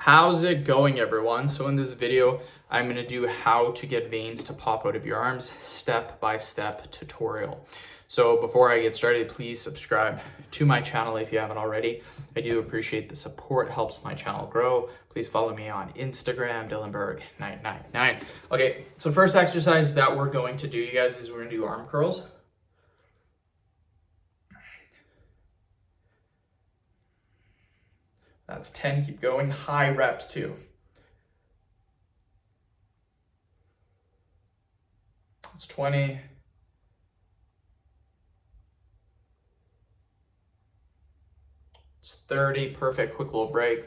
How's it going, everyone? So in this video, I'm going to do how to get veins to pop out of your arms, step-by-step tutorial. So before I get started, please subscribe to my channel if you haven't already. I do appreciate the support, helps my channel grow. Please follow me on Instagram, Dillenberg999. Okay, so first exercise that we're going to do, you guys, is we're going to do arm curls. That's 10, keep going, high reps too. It's 20. It's 30, perfect, quick little break.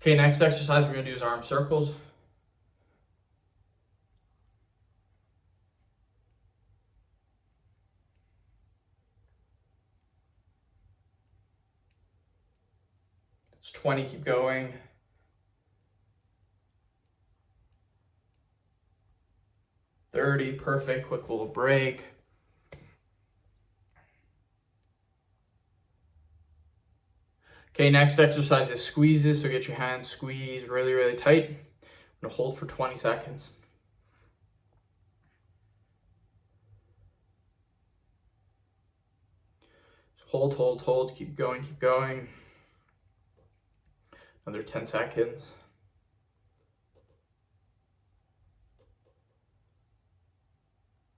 Okay, next exercise we're gonna do is arm circles. It's 20, keep going. $30, perfect, quick little break. Okay, next exercise is squeezes. So get your hands squeezed really, really tight. I'm gonna hold for 20 seconds. So hold, keep going, keep going. Another 10 seconds.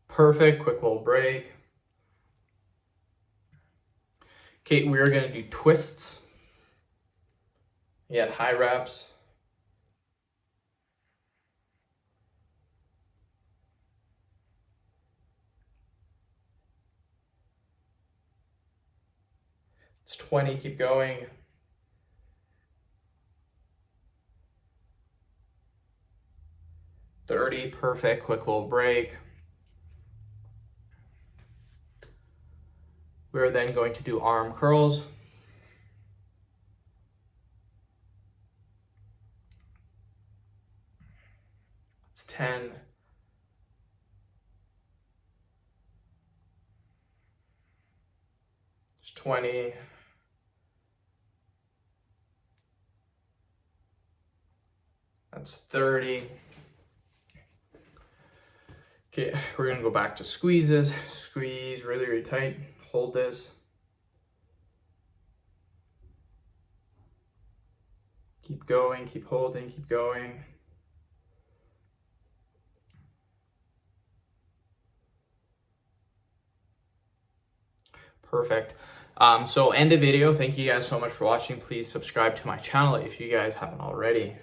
Perfect, quick little break. Okay, we're gonna do twists. Again, high reps. It's 20, keep going. $30, perfect, quick little break. We're then going to do arm curls. It's 10. It's 20. That's 30. Okay, we're gonna go back to squeezes. Squeeze really, really tight. Hold this. Keep going, keep holding, keep going. Perfect. So end the video. Thank you guys so much for watching. Please subscribe to my channel if you guys haven't already.